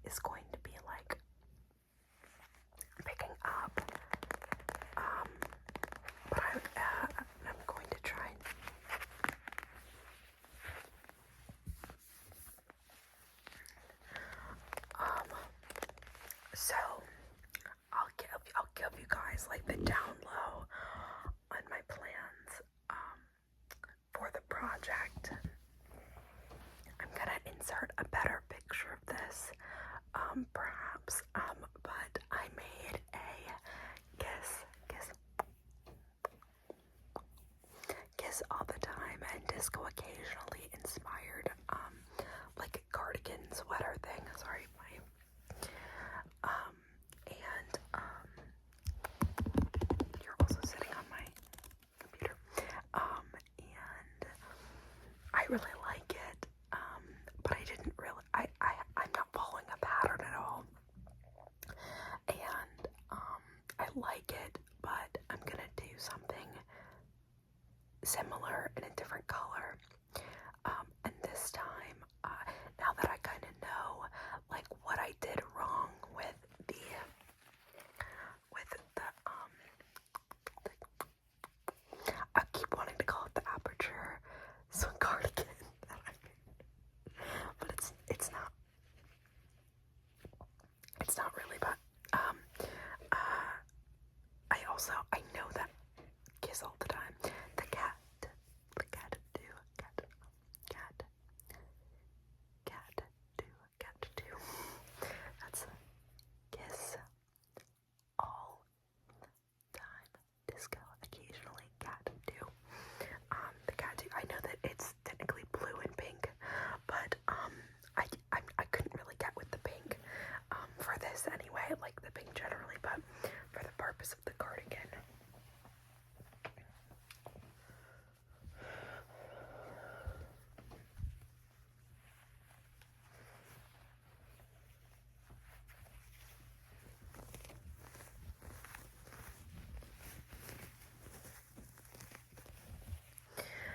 is going to be like picking up. But I'm going to try. So I'll give you guys like the down low on my plans for the project. I'm gonna insert a better picture of this, perhaps, but I made a kiss all the time and disco occasionally inspired, like cardigan sweater thing. Sorry, you're also sitting on my computer, and I really like it, but I didn't really, I'm not following a pattern at all, and, I like it, but I'm gonna do something similar in a different color, and this time, now that I kind of know, like, what I did wrong with the I keep wanting to call it the aperture so cardigan that I made, but it's not really, but I know that kiss all the time. The cat do, cat do, that's kiss all time, disco occasionally, cat do. The cat do, I know that it's technically blue and pink, but I couldn't really get with the pink for this anyway. I like the pink generally, but for the purpose of the cardigan.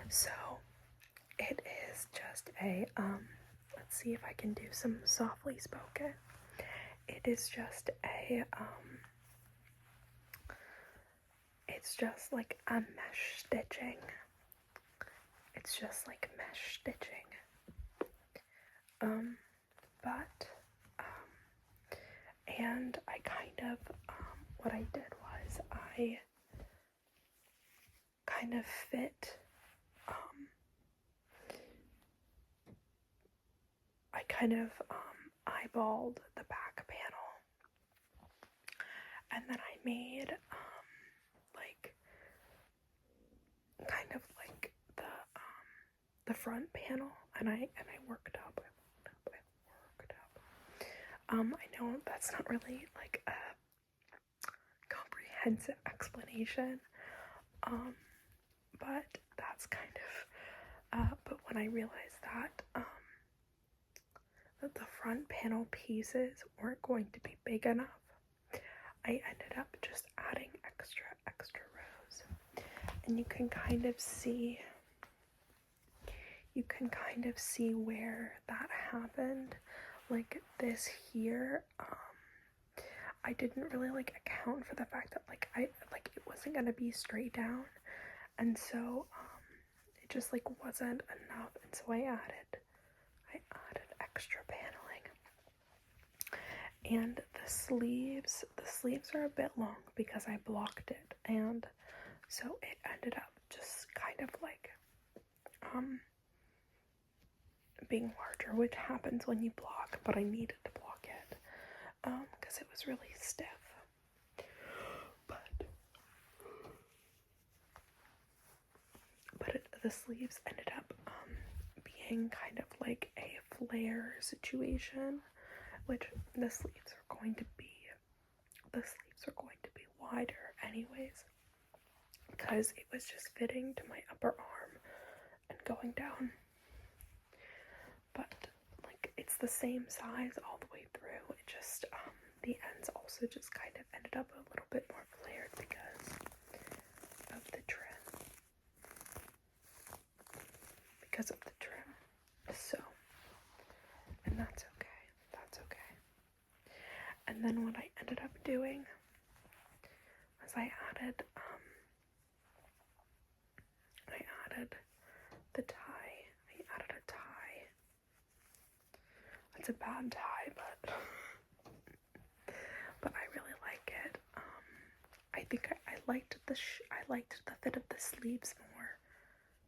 So it is just a let's see if I can do some softly spoken. It is just a it's just like a mesh stitching. It's just like mesh stitching. And I kind of what I did was I kind of fit I kind of eyeballed the back panel, and then I made like kind of like the front panel, and I worked up. I know that's not really like a comprehensive explanation, but that's kind of but when I realized that the front panel pieces weren't going to be big enough, I ended up just adding extra rows. And you can kind of see where that happened. Like this here, I didn't really like account for the fact that it wasn't gonna be straight down, and so it just like wasn't enough, and so I added extra paneling. And the sleeves are a bit long because I blocked it, and so it ended up just kind of like being larger, which happens when you block, but I needed to block it because it was really stiff. But the sleeves ended up being kind of like a flare situation, which the sleeves are going to be wider anyways, because it was just fitting to my upper arm and going down. But like it's the same size all the way through. It just the ends also just kind of ended up a little bit more flared because of the trim. So, and that's okay. And then what I ended up doing was I added the tie. I added a tie. It's a bad tie, but I really like it. I think I liked the fit of the sleeves more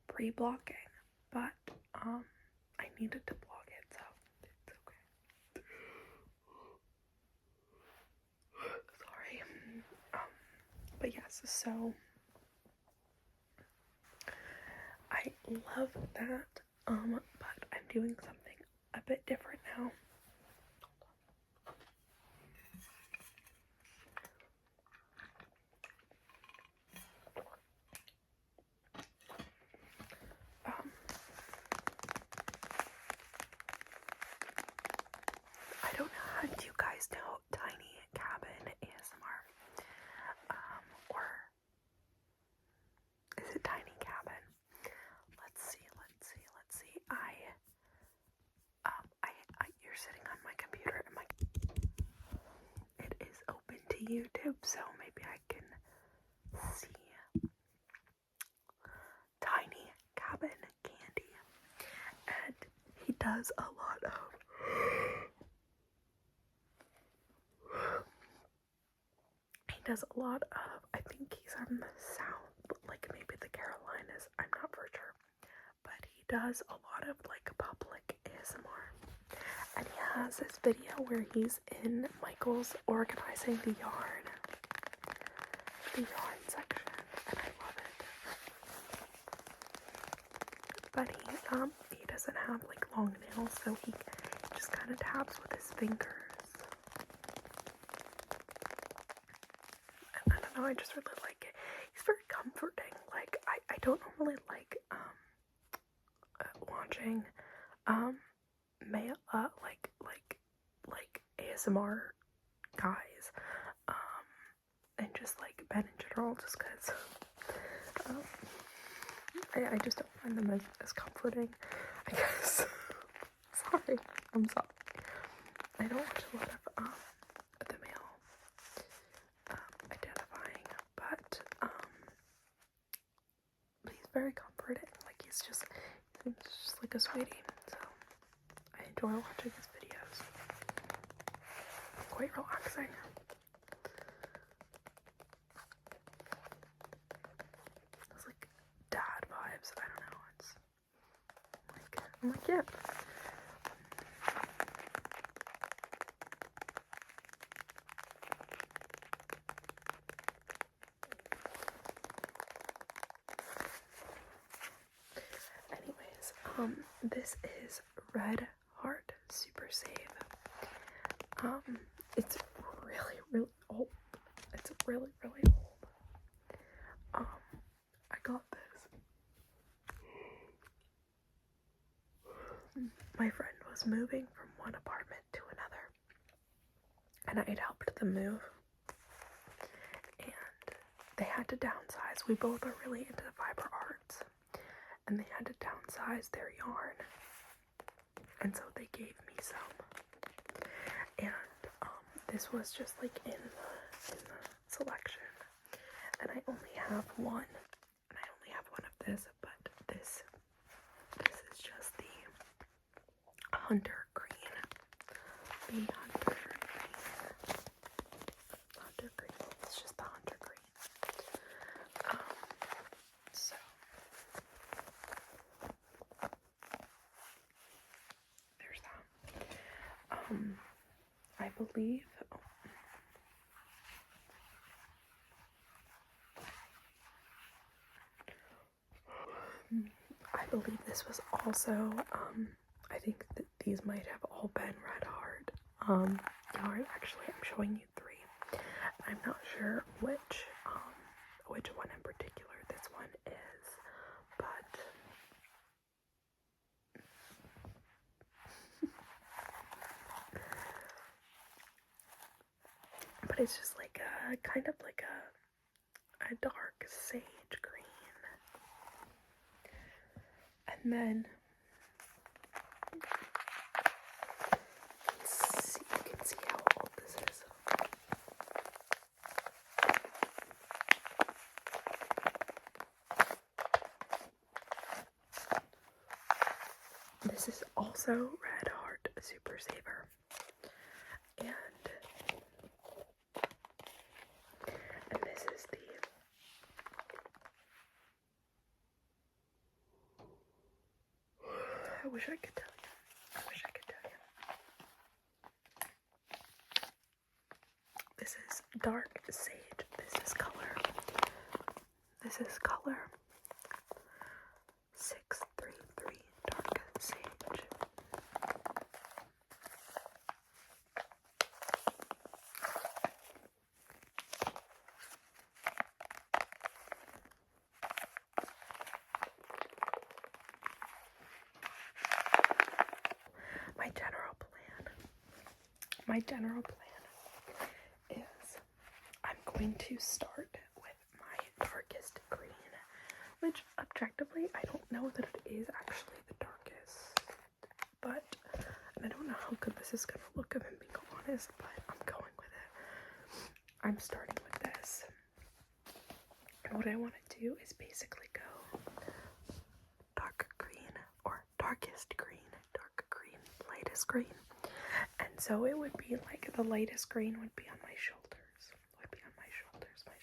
pre-blocking, but I needed to block it, so it's okay. Sorry. But yes, so I love that. But I'm doing something a bit different now. I don't know how you guys know Tiny Cabin ASMR. Or is it Tiny Cabin? Let's see. You're sitting on my computer and it is open to YouTube, so maybe I can see Tiny Cabin Candy. And he does a lot of I think he's from the South, like maybe the Carolinas, I'm not for sure, but he does a lot of like public ASMR, and he has this video where he's in Michael's organizing the yarn section, and I love it. But he doesn't have like long nails, so he just kind of taps with his fingers. I don't know, I just really like it. He's very comforting. Like, I don't normally like, watching, like ASMR guys, and just like men in general, just cause, I just don't find them as comforting, I guess. I'm sorry. I don't watch a lot of, the male, identifying, but he's very comforting. Like, he's just like a sweetie, so I enjoy watching his videos. Quite relaxing. It's like dad vibes. I don't know. It's like, I'm like, yeah. Anyways, this is Red Heart Super Save. It's really, really old. It's really, really old. I got this. My friend was moving from one apartment to another, and I'd helped them move, and they had to downsize. We both are really into the fiber arts, and they had to downsize their yarn, and so they gave me some, and this was just like in the selection, and I only have one, of this, but this is just the Hunter Green, it's just the Hunter Green, so there's that. I believe this was also, I think that these might have all been Red Heart yarn. Actually, I'm showing you 3. I'm not sure which one in particular this one is, but it's just like a kind of like a dark sage green. And then you can see how old this is. This is also Red Heart Super Saver. And this is the I wish I could tell you. This is Dark Sage. This is color 633 Dark Sage. My general plan is I'm going to start with my darkest green, which objectively I don't know that it is actually the darkest, but I don't know how good this is going to look if I'm being honest, but I'm going with it. I'm starting with this, and what I want to do is basically go dark green, or darkest green, dark green, lightest green. And so it would be like the lightest green would be on my shoulders, my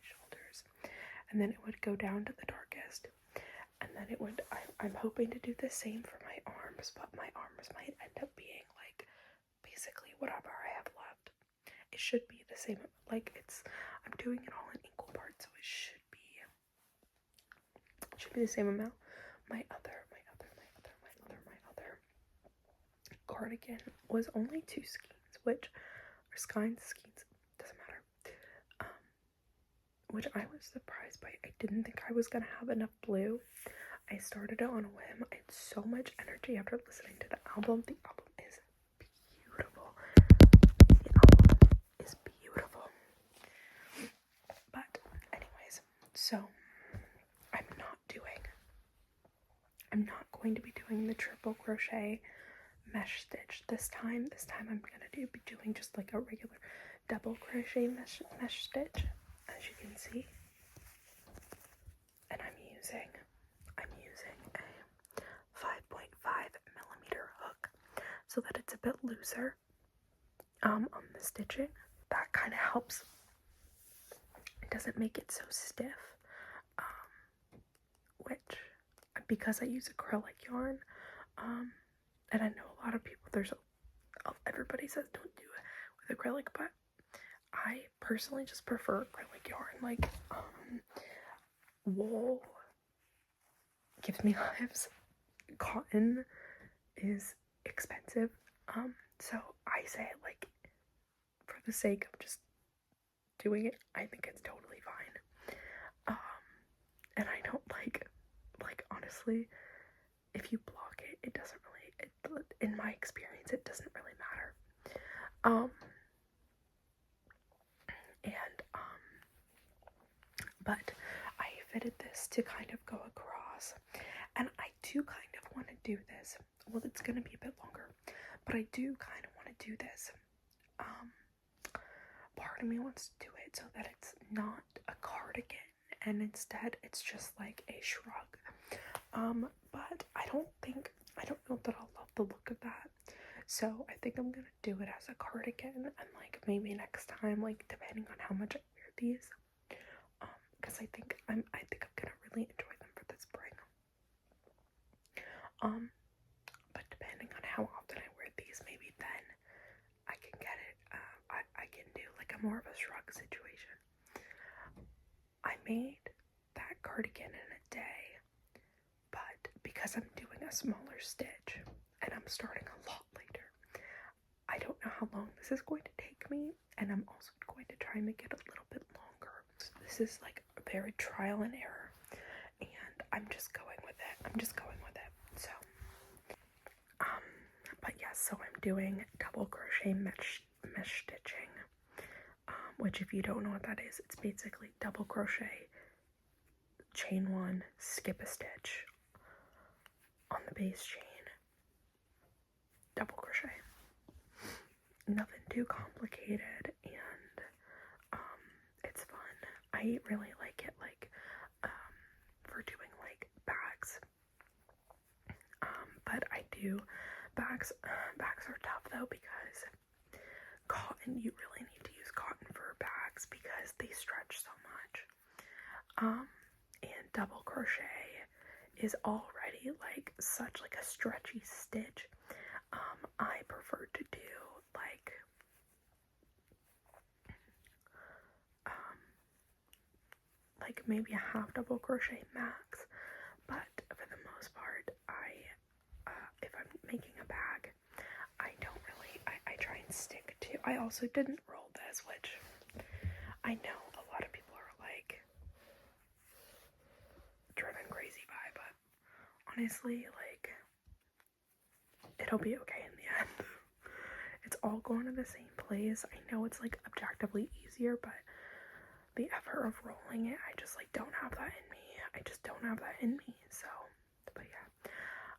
shoulders, and then it would go down to the darkest, and then it would, I'm hoping to do the same for my arms, but my arms might end up being like basically whatever I have left. It should be the same, like I'm doing it all in equal parts, so it should be the same amount. My other cardigan was only 2 skeins, skeins, doesn't matter, which I was surprised by. I didn't think I was gonna have enough blue. I started it on a whim. I had so much energy after listening to the album. The album is beautiful. But anyways, so I'm not going to be doing the triple crochet mesh stitch this time. I'm gonna be doing just like a regular double crochet mesh stitch, as you can see. And I'm using a 5.5mm hook so that it's a bit looser on the stitching. That kind of helps. It doesn't make it so stiff, which, because I use acrylic yarn, and I know a lot of people, everybody says don't do it with acrylic, but I personally just prefer acrylic yarn. Like, wool gives me hives. Cotton is expensive. So I say, like, for the sake of just doing it, I think it's totally fine. And I don't like honestly, if you block it, it doesn't really, in my experience, it doesn't really matter. But I fitted this to kind of go across, and I do kind of want to do this. Well, it's going to be a bit longer, but I do kind of want to do this. Part of me wants to do it so that it's not a cardigan, and instead it's just like a shrug. But I don't know that I'll love the look of that. So I think I'm gonna do it as a cardigan, and like maybe next time, like depending on how much I wear these, because I think I'm gonna really enjoy them for the spring. But depending on how often I wear these, maybe then I can get it. I can do like a more of a shrug situation. I made that cardigan in a day, but because I'm doing a smaller stitch and I'm starting a lot later, I don't know how long this is going to take me, and I'm also going to try and make it a little bit longer. So this is like a very trial and error, and I'm just going with it. So, but yes, so I'm doing double crochet mesh stitching, which if you don't know what that is, it's basically double crochet, chain 1, skip a stitch on the base chain, double crochet. Nothing too complicated, and it's fun. I really like it, like for doing like bags, but I do do bags. Bags are tough though because cotton, you really need to use cotton for bags because they stretch so much. And double crochet is already like such like a stretchy stitch. I prefer to do like maybe a half double crochet max, but for the most part, if I'm making a bag, I don't really, I try and stick to. I also didn't roll this, which I know a lot of people are like driven crazy by, but honestly, like, it'll be okay in the end. It's all going to the same place. I know it's like objectively easier, but the effort of rolling it, I just like don't have that in me. I just don't have that in me. So, but yeah,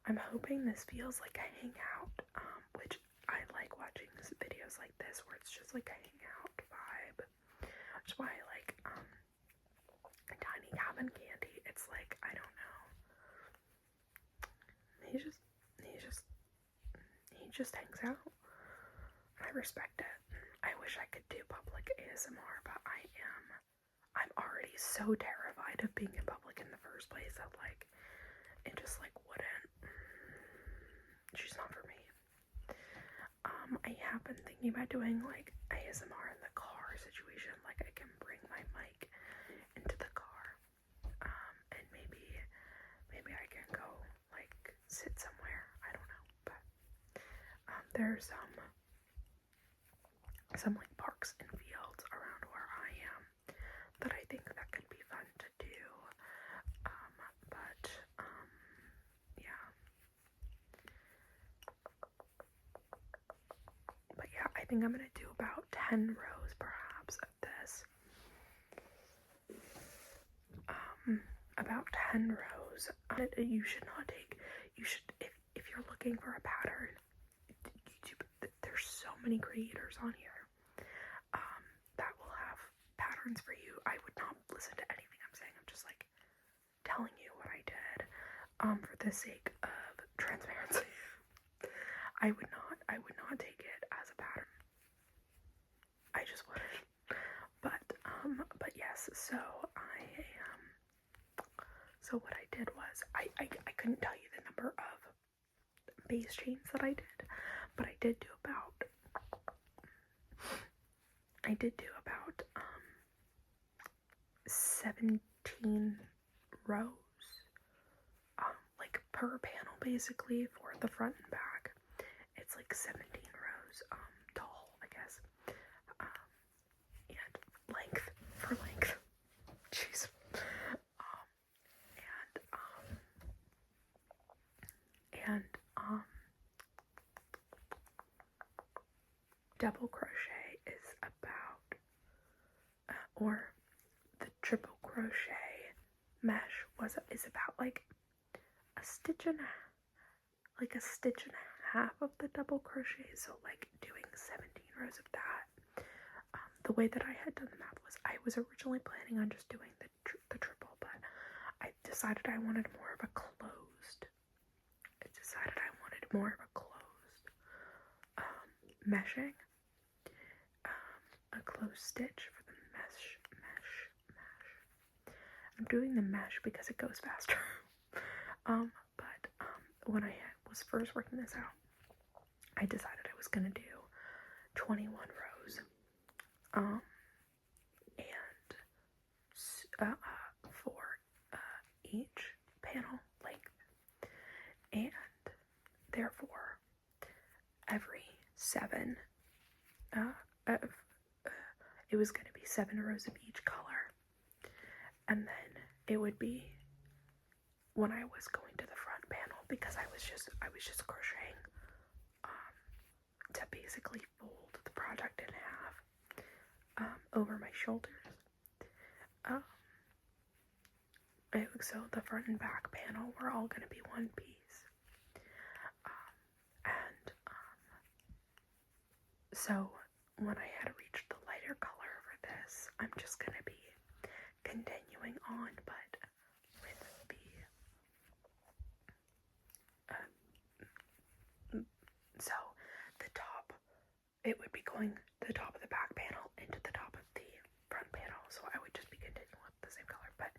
I'm hoping this feels like a hangout, which I like watching videos like this where it's just like a hangout vibe. Which is why I like Tiny Cabin Candy. It's like, I don't know. He just hangs out. I respect it. I wish I could do public ASMR, but I'm already so terrified of being in public in the first place that like it just like wouldn't. She's not for me. I have been thinking about doing like ASMR in the car situation. Like I can bring my mic into the car, and maybe I can go like sit somewhere. I don't know, but there's some like parks and fields around where I am that I think that could be fun to do. But yeah. But yeah, I think I'm gonna do about 10 rows perhaps of this. About 10 rows. You should not take, you should, if you're looking for a pattern, YouTube, there's so many creators on here that will have patterns for you. I would not listen to anything I'm saying. I'm just like telling you what I did for the sake of transparency. I would not take it as a pattern. I just wouldn't. But yes, so so what I did was I couldn't tell you the number of base chains that I did, but I did do about 17 rows, like per panel basically for the front and back. It's like 17 rows tall, I guess, and length for length. Jeez. And double crochet is about, or the triple crochet mesh is about like a stitch and a half of the double crochet. So like doing 17 rows of that. The way that I had done the math was I was originally planning on just doing the triple, but I decided I wanted more of a closed. Meshing, a closed stitch for the mesh. I'm doing the mesh because it goes faster. But when I was first working this out, I decided I was gonna do 21 rows, and for each panel length, and therefore every 7 it was going to be 7 rows of each color, and then it would be when I was going to the front panel, because I was just crocheting to basically fold the project in half over my shoulders. So the front and back panel were all going to be one piece. So when I had reached the lighter color for this, I'm just going to be continuing on, but with the it would be going the top of the back panel into the top of the front panel, so I would just be continuing with the same color. But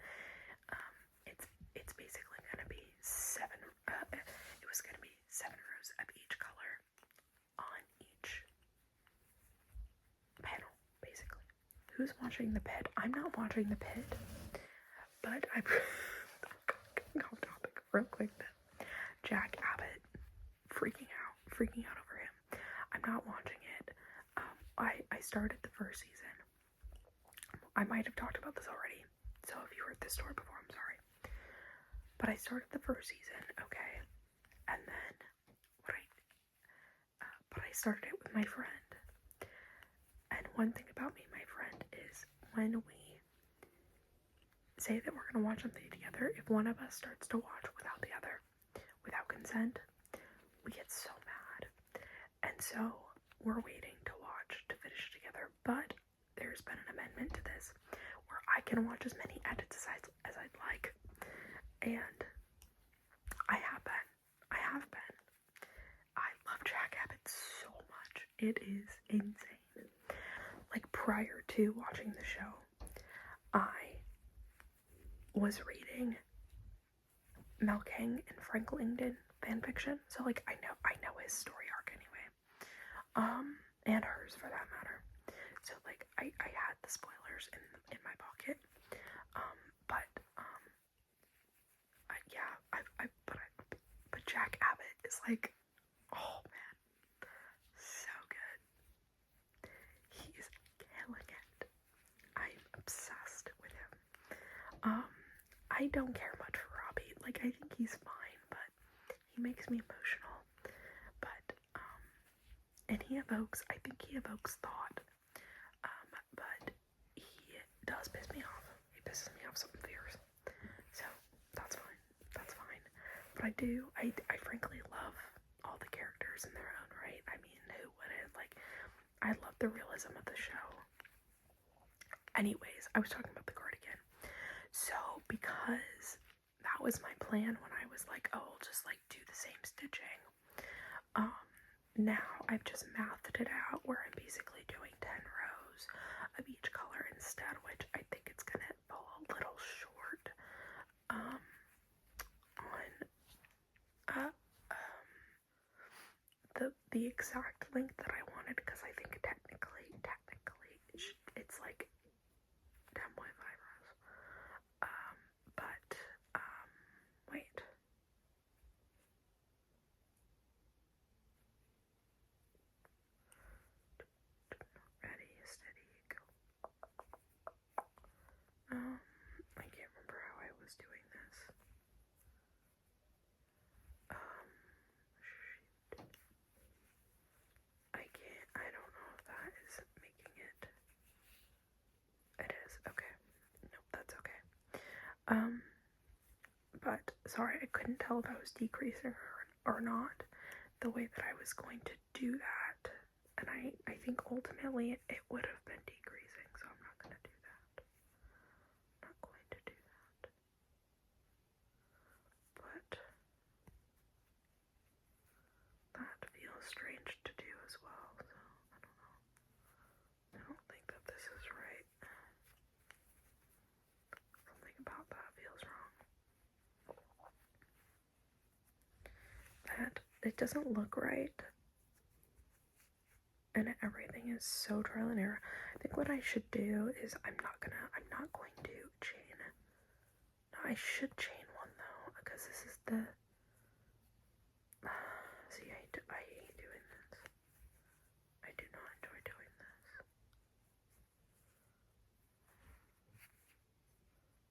it's basically gonna be it was gonna be 7 rows of each color on each panel, basically. Who's watching the pit? I'm not watching the pit, but I off topic real quick then. Jack Abbott freaking out over him. I'm not watching it. I started the first season. I might have talked about this already, so if you heard this story before, I'm sorry. But I started the first season, okay, and then but I started it with my friend. And one thing about me and my friend is when we say that we're gonna watch something together, if one of us starts to watch without the other, without consent, we get so mad. And so we're waiting to watch to finish together, but there's been an amendment to this where I can watch as many edits as I'd like, and I have been. I love Jack Abbott so much. It is insane. Like, prior to watching the show, I was reading Mel King and Frank Langdon fanfiction, so like I know his story arc anyway, and hers for that matter. So like I had the spoilers in my pocket, but Jack Abbott is like, oh man, so good. He's killing it. I'm obsessed with him. I don't care much for Robbie. Like, I think he's fine, but he makes me emotional. But and I think he evokes thought. But he does piss me off. He pisses me off something fierce. So that's fine. But I frankly love all the characters in their own right. I mean, who wouldn't? Like, I love the realism of the show. Anyways, I was talking about the cardigan. So because that was my plan when I was like, oh, I'll just like do the same stitching. Now I've just mathed it out where I'm basically doing 10 rows of each color instead, which I think it's gonna fall a little short on the exact length that I wanted, because I think technically it's like 10.5 rows. But wait. Ready, steady, go. I can't remember how I was doing this. I don't know if that is making it. It is, okay. Nope, that's okay. But, sorry, I couldn't tell if I was decreasing or not the way that I was going to do that. And I think ultimately it would have been decreasing, so I'm not going to do that. Not going to do that. But that feels strange to do as well, so I don't know. I don't think that this is right. Something about that feels wrong. That it doesn't look right. And everything is so trial and error. I think what I should do is I'm not going to chain. No, I should chain one though, because this is the, see, I hate doing this. I do not enjoy doing this.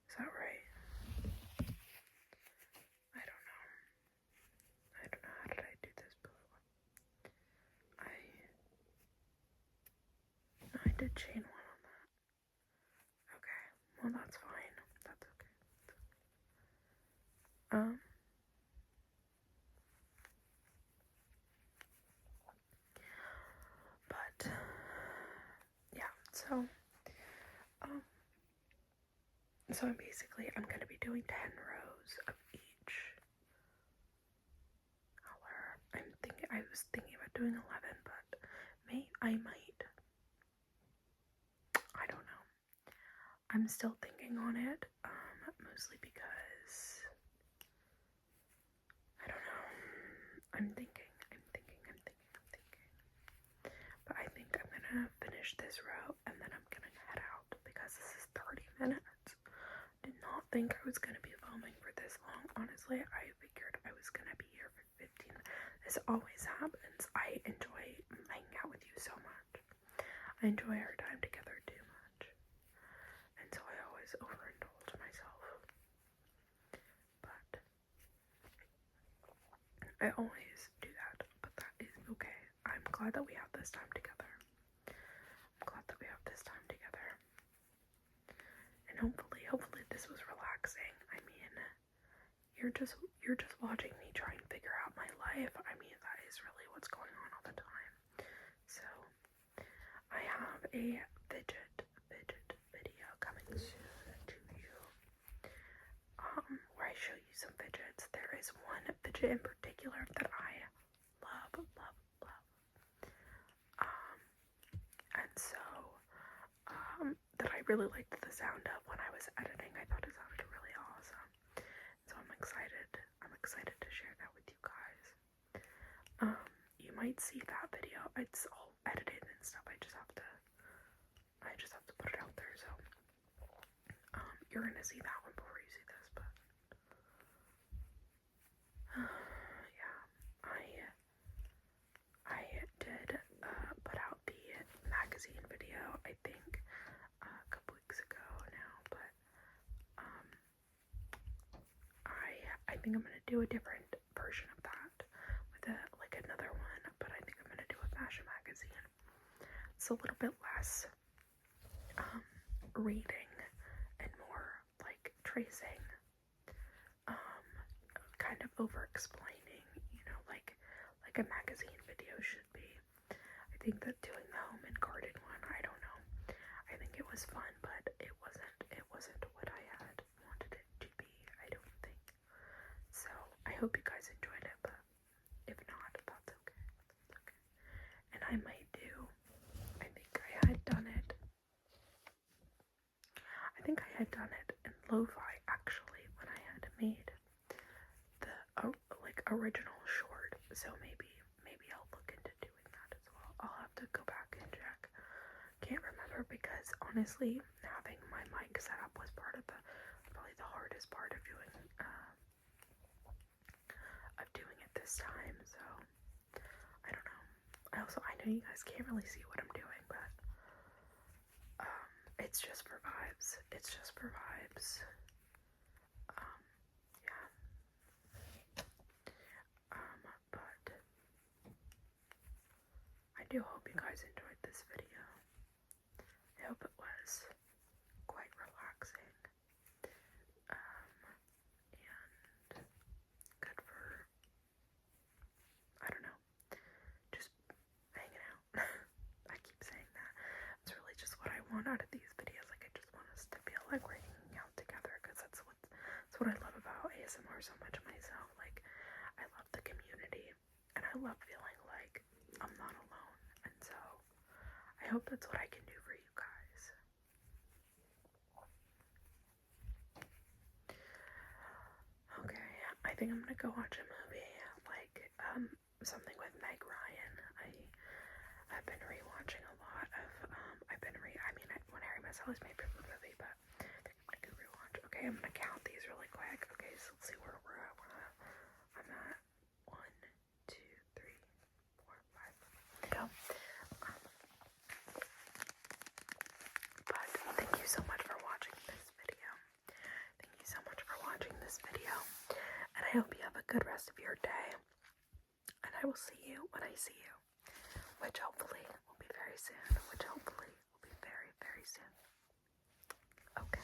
Is that right? I don't know. How did I do this before? No, I did chain one on that. Okay, well that's fine. That's okay. But yeah, so I'm gonna be doing 10 rows of each color. I was thinking about doing 11, but I might, I don't know. I'm still thinking on it, mostly because, I don't know. I'm thinking. But I think I'm gonna finish this row and then I'm gonna head out because this is 30 minutes. Did not think I was gonna be filming for this long. Honestly, I figured I was gonna be here for 15. This always happens. I enjoy hanging out with you so much. I enjoy our time together too much. And so I always overindulge myself. But I always do that. But that is okay. I'm glad that we have this time together. And hopefully this was relaxing. I mean, you're just watching me try and figure out my life. I mean, that is really what's going on all the time. So I have a fidget video coming soon to you, where I show you some fidgets. There is one fidget in particular that I love. And so that I really liked the sound of when I was editing. I thought it sounded really awesome. So I'm excited to share that with you guys. You might see that video. It's all edited and stuff. I just have to put it out there. So you're gonna see that one before you see this, but yeah, I did put out the magazine video, I think a couple weeks ago now, but I think I'm gonna do a different version of that with another one, but I think I'm gonna do a fashion magazine. It's a little bit less reading and more like tracing, kind of over explaining, like a magazine video should be. I think that doing the home and garden one, I don't know. I think it was fun, but it wasn't what I had wanted it to be, I don't think. So I hope you guys enjoyed it, but if not, that's okay. And I think I had done it in lofi actually when I had made the original short. So maybe I'll look into doing that as well. I'll have to go back and check. Can't remember because honestly, having my mic set up was probably the hardest part of doing it this time. So I don't know. I know you guys can't really see what I'm doing, but it's just for vibes. Yeah. But I do hope you guys enjoyed this video. I hope it was quite relaxing, and good for, I don't know, just hanging out. I keep saying that. It's really just what I want out of these videos. Like, I just want us to feel like we're hanging out together, because that's what I love about ASMR so much myself. Like, I love the community, and I love feeling like I'm not alone. And so I hope that's what I can do for you guys. Okay, I think I'm gonna go watch a movie, like something with Meg Ryan. I've been rewatching a lot of When Harry Met Sally's my favorite movie, but I think I'm gonna go rewatch. Okay, I'm gonna count these really quick. Okay, so let's see where we're at. I'm at 1, 2, 3, 4, 5. Go. But thank you so much for watching this video. And I hope you have a good rest of your day. And I will see you when I see you, which hopefully will be very soon. Okay.